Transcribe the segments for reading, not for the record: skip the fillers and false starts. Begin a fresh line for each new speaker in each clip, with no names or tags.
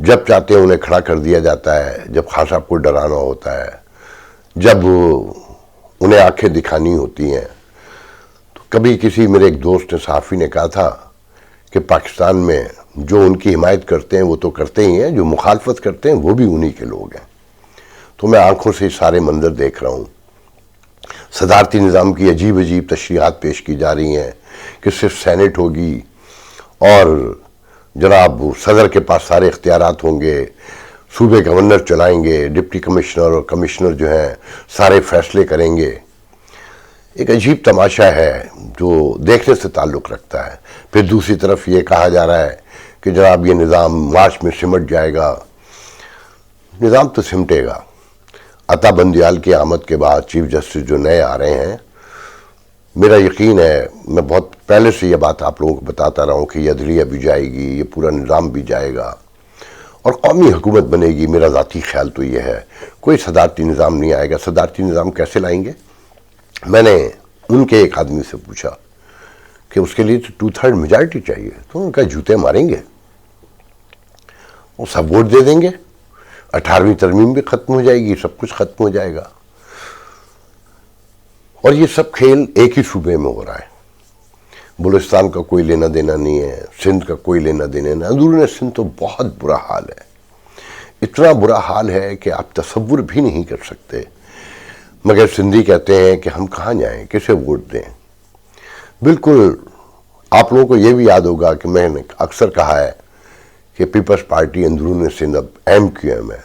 جب چاہتے ہیں انہیں کھڑا کر دیا جاتا ہے، جب خان صاحب کو ڈرانا ہوتا ہے، جب انہیں آنکھیں دکھانی ہوتی ہیں. تو کبھی کسی میرے ایک دوست نے، صحافی نے کہا تھا کہ پاکستان میں جو ان کی حمایت کرتے ہیں وہ تو کرتے ہی ہیں، جو مخالفت کرتے ہیں وہ بھی انہی کے لوگ ہیں. تو میں آنکھوں سے سارے منظر دیکھ رہا ہوں. صدارتی نظام کی عجیب عجیب تشریحات پیش کی جا رہی ہیں کہ صرف سینٹ ہوگی اور جناب صدر کے پاس سارے اختیارات ہوں گے، صوبے گورنر چلائیں گے، ڈپٹی کمشنر اور کمشنر جو ہیں سارے فیصلے کریں گے. ایک عجیب تماشا ہے جو دیکھنے سے تعلق رکھتا ہے. پھر دوسری طرف یہ کہا جا رہا ہے کہ جناب یہ نظام مارچ میں سمٹ جائے گا. نظام تو سمٹے گا. عطا بندیال کی آمد کے بعد چیف جسٹس جو نئے آ رہے ہیں، میرا یقین ہے، میں بہت پہلے سے یہ بات آپ لوگوں کو بتاتا رہا ہوں کہ یہ عدلیہ بھی جائے گی، یہ پورا نظام بھی جائے گا اور قومی حکومت بنے گی. میرا ذاتی خیال تو یہ ہے کوئی صدارتی نظام نہیں آئے گا. صدارتی نظام کیسے لائیں گے؟ میں نے ان کے ایک آدمی سے پوچھا کہ اس کے لیے تو 2/3 میجارٹی چاہیے. تو ان کا جوتے ماریں گے، وہ سب ووٹ دے دیں گے، 18ویں ترمیم بھی ختم ہو جائے گی، سب کچھ ختم ہو جائے گا. اور یہ سب کھیل ایک ہی صوبے میں ہو رہا ہے. بلوچستان کا کوئی لینا دینا نہیں ہے، سندھ کا کوئی لینا دینا نہیں. اندرون سندھ تو بہت برا حال ہے، اتنا برا حال ہے کہ آپ تصور بھی نہیں کر سکتے. مگر سندھی کہتے ہیں کہ ہم کہاں جائیں، کسے ووٹ دیں. بالکل آپ لوگوں کو یہ بھی یاد ہوگا کہ میں نے اکثر کہا ہے کہ پیپلز پارٹی اندرون سندھ اب MQM ہے،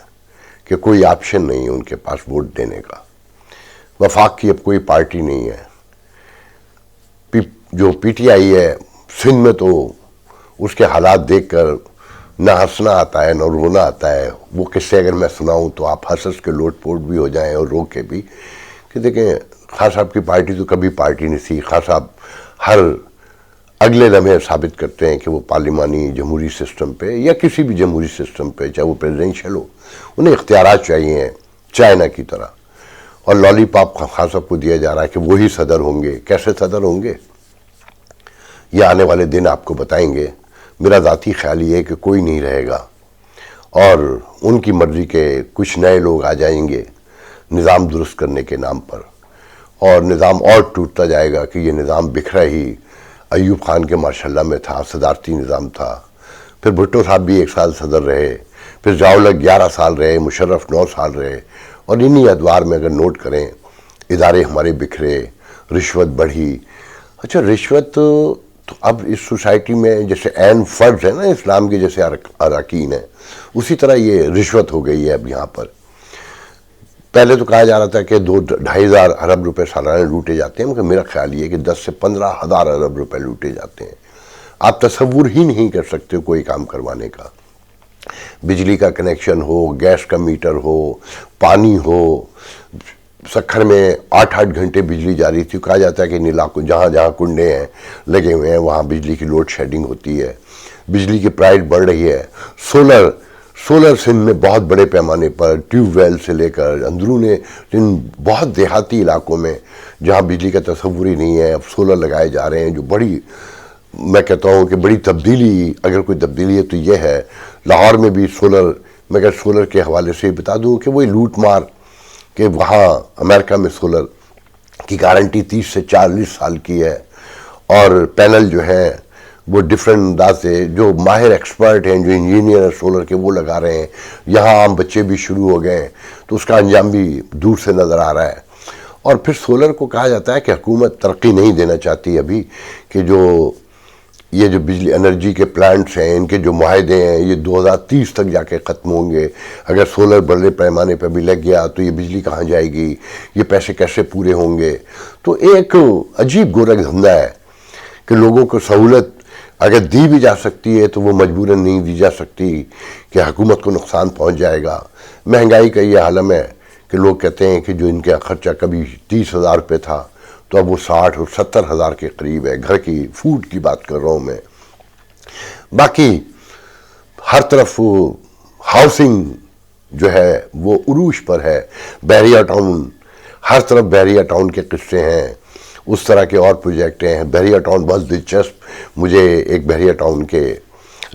کہ کوئی آپشن نہیں ہے ان کے پاس ووٹ دینے کا. وفاق کی اب کوئی پارٹی نہیں ہے. جو PTI ہے سندھ میں تو اس کے حالات دیکھ کر نہ ہنسنا آتا ہے نہ رونا آتا ہے. وہ قصے اگر میں سناؤں تو آپ ہنس کے لوٹ پوٹ بھی ہو جائیں اور رو کے بھی، کہ دیکھیں خان صاحب کی پارٹی تو کبھی پارٹی نہیں تھی. خان صاحب ہر اگلے لمحے ثابت کرتے ہیں کہ وہ پارلیمانی جمہوری سسٹم پہ یا کسی بھی جمہوری سسٹم پہ، چاہے وہ پریزیڈنشل ہو، انہیں اختیارات چاہیے ہیں چائنا کی طرح. اور لالی پاپ خان صاحب کو دیا جا رہا ہے کہ وہی صدر ہوں گے. کیسے صدر ہوں گے یہ آنے والے دن آپ کو بتائیں گے. میرا ذاتی خیال یہ ہے کہ کوئی نہیں رہے گا اور ان کی مرضی کے کچھ نئے لوگ آ جائیں گے نظام درست کرنے کے نام پر، اور نظام اور ٹوٹتا جائے گا کہ یہ نظام بکھرا ہی ایوب خان کے ماشاءاللہ میں تھا، صدارتی نظام تھا. پھر بھٹو صاحب بھی 1 سال صدر رہے، پھر ضیاءالحق 11 سال رہے، مشرف 9 سال رہے. اور انہی ادوار میں اگر نوٹ کریں ادارے ہمارے بکھرے، رشوت بڑھی. اچھا رشوت تو اب اس سوسائٹی میں جیسے عین فرض ہے نا اسلام کے جیسے اراکین ہیں، اسی طرح یہ رشوت ہو گئی ہے اب یہاں پر. پہلے تو کہا جا رہا تھا کہ 2-2.5 ہزار ارب روپے سالانہ لوٹے جاتے ہیں، مگر میرا خیال یہ ہے کہ 10 سے 15 ہزار ارب روپے لوٹے جاتے ہیں. آپ تصور ہی نہیں کر سکتے کوئی کام کروانے کا. بجلی کا کنیکشن ہو، گیس کا میٹر ہو، پانی ہو. سکھر میں 8 گھنٹے بجلی جاری تھی. کہا جاتا ہے کہ ان علاقوں جہاں جہاں کنڈے ہیں لگے ہوئے ہیں وہاں بجلی کی لوڈ شیڈنگ ہوتی ہے. بجلی کی پرائس بڑھ رہی ہے. سولر سندھ میں بہت بڑے پیمانے پر ٹیوب ویل سے لے کر اندرون بہت دیہاتی علاقوں میں جہاں بجلی کا تصور ہی نہیں ہے اب سولر لگائے جا رہے ہیں. جو بڑی، میں کہتا ہوں کہ بڑی تبدیلی، اگر کوئی تبدیلی ہے تو یہ ہے. لاہور میں بھی سولر، مگر سولر کے حوالے سے بتا دوں کہ وہی لوٹ مار کہ وہاں امریکہ میں سولر کی گارنٹی 30 سے 40 سال کی ہے اور پینل جو ہیں وہ ڈیفرنٹ انداز سے جو ماہر ایکسپرٹ ہیں، جو انجینئر سولر کے، وہ لگا رہے ہیں. یہاں عام بچے بھی شروع ہو گئے ہیں تو اس کا انجام بھی دور سے نظر آ رہا ہے. اور پھر سولر کو کہا جاتا ہے کہ حکومت ترقی نہیں دینا چاہتی ابھی، کہ یہ جو بجلی انرجی کے پلانٹس ہیں ان کے جو معاہدے ہیں یہ 2030 تک جا کے ختم ہوں گے. اگر سولر بڑے پیمانے پہ بھی لگ گیا تو یہ بجلی کہاں جائے گی، یہ پیسے کیسے پورے ہوں گے. تو ایک عجیب گورکھ دھندا ہے کہ لوگوں کو سہولت اگر دی بھی جا سکتی ہے تو وہ مجبوراً نہیں دی جا سکتی کہ حکومت کو نقصان پہنچ جائے گا. مہنگائی کا یہ عالم ہے کہ لوگ کہتے ہیں کہ جو ان کا خرچہ کبھی 30,000 روپے تھا تو اب وہ 60 اور 70 ہزار کے قریب ہے. گھر کی فوڈ کی بات کر رہا ہوں میں. باقی ہر طرف ہاؤسنگ جو ہے وہ عروج پر ہے. بحریہ ٹاؤن، ہر طرف بحریہ ٹاؤن کے قصے ہیں، اس طرح کے اور پروجیکٹ ہیں. بحریہ ٹاؤن بہت دلچسپ، مجھے ایک بحریہ ٹاؤن کے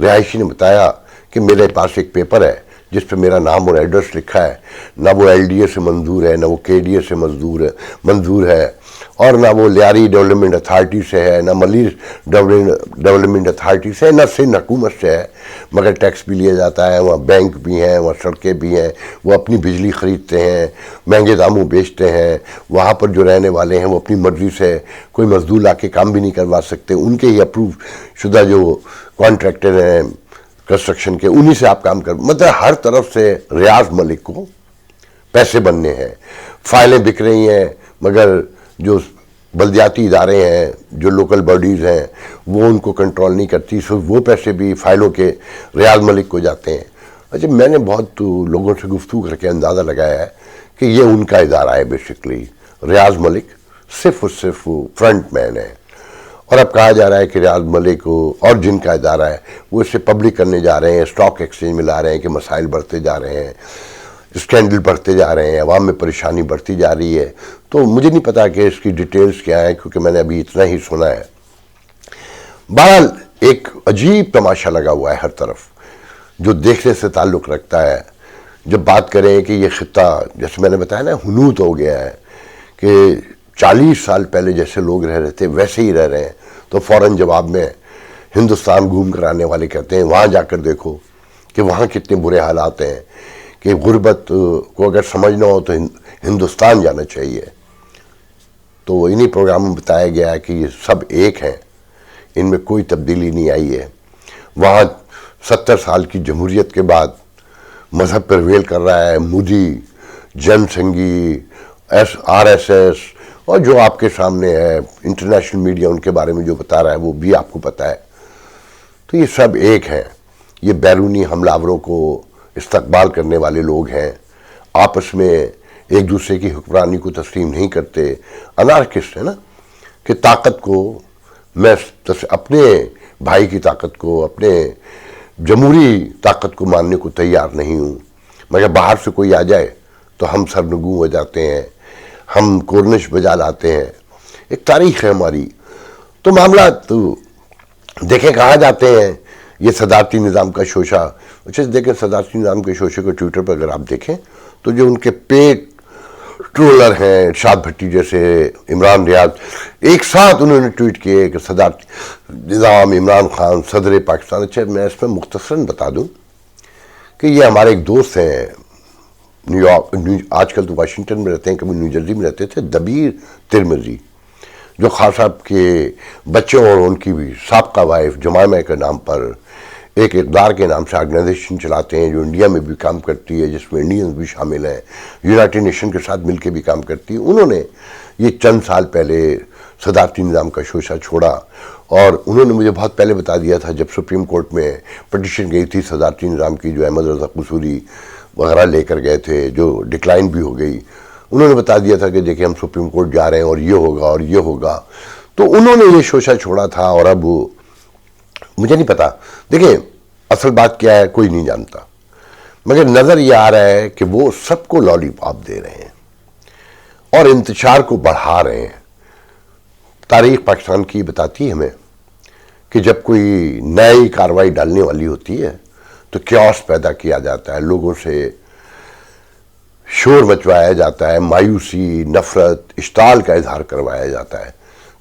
رہائشی نے بتایا کہ میرے پاس ایک پیپر ہے جس پہ میرا نام اور ایڈریس لکھا ہے، نہ وہ ایل ڈی اے سے منظور ہے، نہ وہ کے ڈی اے سے منظور ہے، اور نہ وہ لیاری ڈیولپمنٹ اتھارٹی سے ہے، نہ ملیر ڈیولپمنٹ اتھارٹی سے ہے، نہ سندھ حکومت سے ہے، مگر ٹیکس بھی لیا جاتا ہے، وہاں بینک بھی ہیں، وہاں سڑکیں بھی ہیں، وہ اپنی بجلی خریدتے ہیں، مہنگے داموں بیچتے ہیں، وہاں پر جو رہنے والے ہیں وہ اپنی مرضی سے کوئی مزدور لا کے کام بھی نہیں کروا سکتے، ان کے ہی اپروو شدہ جو کانٹریکٹر ہیں کنسٹرکشن کے انہی سے آپ کام کر، مطلب ہر طرف سے ریاض ملک کو پیسے بننے ہیں، فائلیں بک رہی ہیں، مگر جو بلدیاتی ادارے ہیں، جو لوکل باڈیز ہیں، وہ ان کو کنٹرول نہیں کرتی، صرف وہ پیسے بھی فائلوں کے ریاض ملک کو جاتے ہیں۔ اچھا، میں نے بہت لوگوں سے گفتگو کر کے اندازہ لگایا ہے کہ یہ ان کا ادارہ ہے، بیسکلی ریاض ملک صرف اور صرف فرنٹ مین ہے، اور اب کہا جا رہا ہے کہ ریاض ملک اور جن کا ادارہ ہے وہ اسے پبلک کرنے جا رہے ہیں، اسٹاک ایکسچینج میں لا رہے ہیں کہ مسائل بڑھتے جا رہے ہیں، اسکینڈل بڑھتے جا رہے ہیں، عوام میں پریشانی بڑھتی جا رہی ہے۔ تو مجھے نہیں پتا کہ اس کی ڈیٹیلز کیا ہے، کیونکہ میں نے ابھی اتنا ہی سنا ہے۔ بہرحال ایک عجیب تماشا لگا ہوا ہے ہر طرف جو دیکھنے سے تعلق رکھتا ہے۔ جب بات کریں کہ یہ خطہ، جیسے میں نے بتایا نا، ہنوت ہو گیا ہے کہ 40 سال پہلے جیسے لوگ رہ رہے تھے ویسے ہی رہ رہے ہیں، تو فوراً جواب میں ہندوستان گھوم کر آنے والے کہتے ہیں وہاں جا کر دیکھو کہ وہاں کتنے برے حالات ہیں، کہ غربت کو اگر سمجھنا ہو تو ہندوستان جانا چاہیے۔ تو انہی پروگرام میں بتایا گیا ہے کہ یہ سب ایک ہیں، ان میں کوئی تبدیلی نہیں آئی ہے۔ وہاں 70 سال کی جمہوریت کے بعد مذہب پر ویل کر رہا ہے، مودی، جن سنگھی، آر ایس ایس، اور جو آپ کے سامنے ہے انٹرنیشنل میڈیا ان کے بارے میں جو بتا رہا ہے وہ بھی آپ کو پتہ ہے۔ تو یہ سب ایک ہیں، یہ بیرونی حملہ آوروں کو استقبال کرنے والے لوگ ہیں، آپس میں ایک دوسرے کی حکمرانی کو تسلیم نہیں کرتے، انارکسٹ ہے نا، کہ طاقت کو میں اپنے بھائی کی طاقت کو، اپنے جمہوری طاقت کو ماننے کو تیار نہیں ہوں، مگر باہر سے کوئی آ جائے تو ہم سرنگوں ہو جاتے ہیں، ہم کورنش بجا لاتے ہیں۔ ایک تاریخ ہے ہماری۔ تو معاملات دیکھیں کہاں جاتے ہیں، یہ صدارتی نظام کا شوشہ۔ اچھا دیکھیں، صدارتی نظام کے شوشے کو ٹویٹر پر اگر آپ دیکھیں تو جو ان کے پیٹ ٹرولر ہیں، ارشاد بھٹی جیسے، عمران ریاض، ایک ساتھ انہوں نے ٹویٹ کیے کہ صدارتی نظام، عمران خان صدر پاکستان۔ اچھا میں اس میں مختصراً بتا دوں کہ یہ ہمارے ایک دوست ہیں نیو یارک، آج کل تو واشنگٹن میں رہتے ہیں، کبھی نیو جرسی میں رہتے تھے، دبیر ترمذی، جو خان صاحب کے بچوں اور ان کی بھی سابقہ وائف جمائمہ کے نام پر ایک اقدار کے نام سے آرگنائزیشن چلاتے ہیں، جو انڈیا میں بھی کام کرتی ہے، جس میں انڈینز بھی شامل ہیں، یونائٹڈ نیشن کے ساتھ مل کے بھی کام کرتی ہے۔ انہوں نے یہ چند سال پہلے صدارتی نظام کا شوشہ چھوڑا، اور انہوں نے مجھے بہت پہلے بتا دیا تھا جب سپریم کورٹ میں پٹیشن گئی تھی صدارتی نظام کی، جو احمد رضا قصوری وغیرہ لے کر گئے تھے، جو ڈکلائن بھی ہو گئی۔ انہوں نے بتا دیا تھا کہ دیکھیں ہم سپریم کورٹ جا رہے ہیں اور یہ ہوگا اور یہ ہوگا، تو انہوں نے یہ شوشہ چھوڑا تھا، اور اب مجھے نہیں پتا، دیکھیں اصل بات کیا ہے کوئی نہیں جانتا، مگر نظر یہ آ رہا ہے کہ وہ سب کو لالی پاپ دے رہے ہیں اور انتشار کو بڑھا رہے ہیں۔ تاریخ پاکستان کی بتاتی ہے ہمیں کہ جب کوئی نئی کارروائی ڈالنے والی ہوتی ہے تو کیوس پیدا کیا جاتا ہے، لوگوں سے شور مچوایا جاتا ہے، مایوسی، نفرت، اشتعال کا اظہار کروایا جاتا ہے،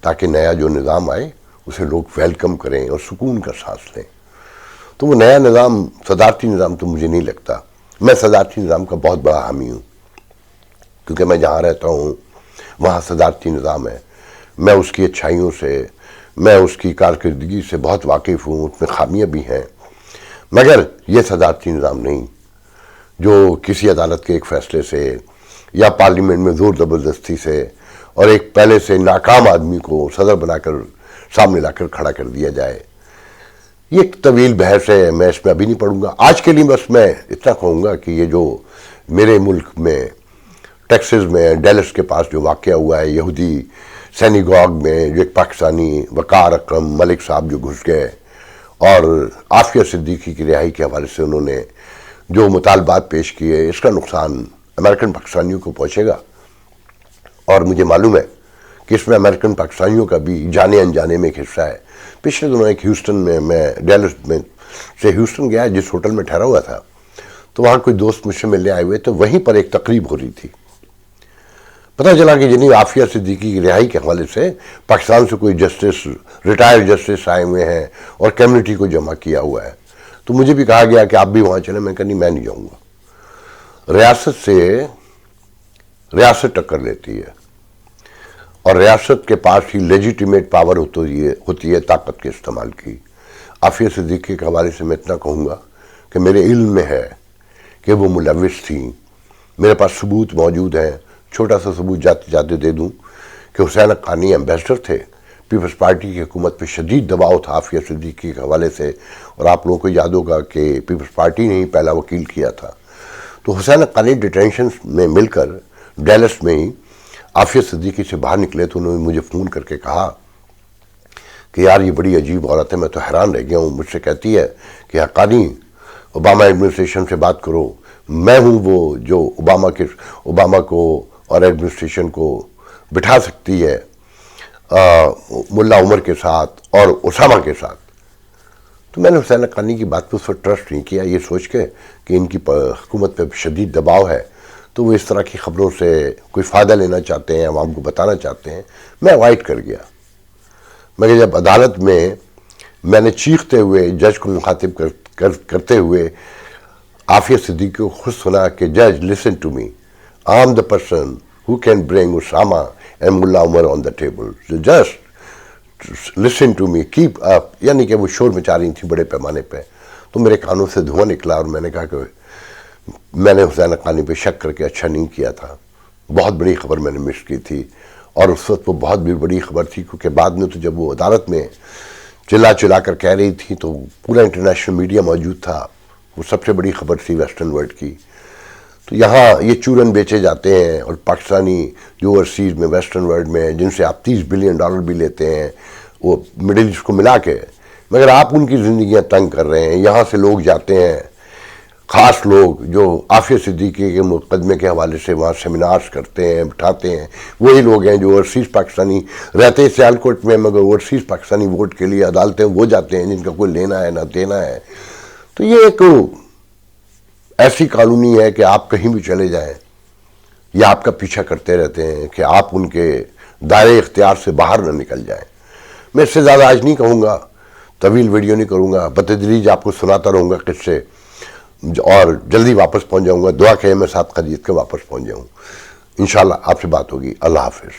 تاکہ نیا جو نظام آئے اسے لوگ ویلکم کریں اور سکون کا سانس لیں۔ تو وہ نیا نظام، صدارتی نظام تو مجھے نہیں لگتا۔ میں صدارتی نظام کا بہت بڑا حامی ہوں، کیونکہ میں جہاں رہتا ہوں وہاں صدارتی نظام ہے، میں اس کی اچھائیوں سے، میں اس کی کارکردگی سے بہت واقف ہوں، اس میں خامیاں بھی ہیں، مگر یہ صدارتی نظام نہیں جو کسی عدالت کے ایک فیصلے سے یا پارلیمنٹ میں زور زبردستی سے اور ایک پہلے سے ناکام آدمی کو صدر بنا کر سامنے لا کر کھڑا کر دیا جائے۔ یہ ایک طویل بحث ہے، میں اس میں ابھی نہیں پڑھوں گا۔ آج کے لیے بس میں اتنا کہوں گا کہ یہ جو میرے ملک میں ٹیکسز میں ڈیلس کے پاس جو واقعہ ہوا ہے، یہودی سینیگاگ میں جو ایک پاکستانی وقار اکرم ملک صاحب جو گھس گئے اور عافیہ صدیقی کی رہائی کے حوالے سے انہوں نے جو مطالبات پیش کیے، اس کا نقصان امریکن پاکستانیوں کو پہنچے گا، اور مجھے معلوم ہے کہ اس میں امریکن پاکستانیوں کا بھی جانے انجانے میں ایک حصہ ہے۔ پچھلے دنوں ایک ہیوسٹن میں ڈیلس میں سے ہیوسٹن گیا، جس ہوٹل میں ٹھہرا ہوا تھا، تو وہاں کوئی دوست مجھ سے ملنے آئے ہوئے، تو وہیں پر ایک تقریب ہو رہی تھی۔ پتہ چلا کہ جنہیں عافیہ صدیقی کی رہائی کے حوالے سے پاکستان سے کوئی جسٹس، ریٹائرڈ جسٹس آئے ہوئے ہیں اور کمیونٹی کو جمع کیا ہوا ہے۔ تو مجھے بھی کہا گیا کہ آپ بھی وہاں چلیں۔ میں کہا نہیں، میں نہیں جاؤں گا۔ ریاست سے ریاست ٹکر لیتی ہے، اور ریاست کے پاس ہی لیجیٹیمیٹ پاور ہوتی ہے طاقت کے استعمال کی۔ عافیہ صدیقی کے حوالے سے میں اتنا کہوں گا کہ میرے علم میں ہے کہ وہ ملوث تھیں۔ میرے پاس ثبوت موجود ہیں، چھوٹا سا ثبوت جاتے جاتے دے دوں کہ حسین حقانی ایمبیسڈر تھے، پیپلز پارٹی کی حکومت پہ شدید دباؤ تھا عافیہ صدیقی کے حوالے سے، اور آپ لوگوں کو یاد ہوگا کہ پیپلز پارٹی نے ہی پہلا وکیل کیا تھا۔ تو حسین حقانی ڈیٹینشن میں مل کر ڈیلس میں ہی عافیہ صدیقی سے باہر نکلے، تو انہوں نے مجھے فون کر کے کہا کہ یار یہ بڑی عجیب عورت ہے، میں تو حیران رہ گیا ہوں۔ مجھ سے کہتی ہے کہ حقانی اوباما ایڈمنسٹریشن سے بات کرو، میں ہوں وہ جو اوباما کو اور ایڈمنسٹریشن کو بٹھا سکتی ہے ملا عمر کے ساتھ اور اسامہ کے ساتھ۔ تو میں نے حسین حقانی کی بات پہ اس وقت ٹرسٹ نہیں کیا، یہ سوچ کے کہ ان کی حکومت پہ شدید دباؤ ہے، تو وہ اس طرح کی خبروں سے کوئی فائدہ لینا چاہتے ہیں، عوام کو بتانا چاہتے ہیں۔ میں اوائڈ کر گیا۔ مگر جب عدالت میں نے چیختے ہوئے جج کو مخاطب کرتے ہوئے عافیہ صدیقی کو خود سنا کہ جج listen to me, I am the person who can bring Osama and Mullah Omar on the table, just listen to me, keep up, یعنی کہ وہ شور مچا رہی تھیں بڑے پیمانے پہ۔ تو میرے کانوں سے دھواں نکلا، اور میں نے کہا کہ میں نے حسین حقانی پہ شک کر کے اچھا نہیں کیا تھا، بہت بڑی خبر میں نے مس کی تھی، اور اس وقت وہ بہت بھی بڑی خبر تھی، کیونکہ بعد میں تو جب وہ عدالت میں چلا کر کہہ رہی تھی تو پورا انٹرنیشنل میڈیا موجود تھا، وہ سب سے بڑی خبر تھی ویسٹرن ورلڈ کی۔ تو یہاں یہ چورن بیچے جاتے ہیں، اور پاکستانی جو اوورسیز میں ویسٹرن ورلڈ میں جن سے آپ $30 بلین بھی لیتے ہیں وہ مڈل ایسٹ کو ملا کے، مگر آپ ان کی زندگیاں تنگ کر رہے ہیں۔ یہاں سے لوگ جاتے ہیں، خاص لوگ جو عافیہ صدیقی کے مقدمے کے حوالے سے وہاں سیمینارز کرتے ہیں، بٹھاتے ہیں، وہی لوگ ہیں جو اوورسیز پاکستانی رہتے سیالکوٹ میں، مگر اوورسیز پاکستانی ووٹ کے لیے عدالتیں وہ جاتے ہیں جن کا کوئی لینا ہے نہ دینا ہے۔ تو یہ ایک ایسی کالونی ہے کہ آپ کہیں بھی چلے جائیں، یا آپ کا پیچھا کرتے رہتے ہیں کہ آپ ان کے دائرے اختیار سے باہر نہ نکل جائیں۔ میں اس سے زیادہ آج نہیں کہوں گا، طویل ویڈیو نہیں کروں گا، بتدریج آپ کو سناتا رہوں گا قصے، اور جلدی واپس پہنچ جاؤں گا۔ دعا کہ میں ساتھ خرید کے واپس پہنچ جاؤں۔ انشاءاللہ آپ سے بات ہوگی۔ اللہ حافظ۔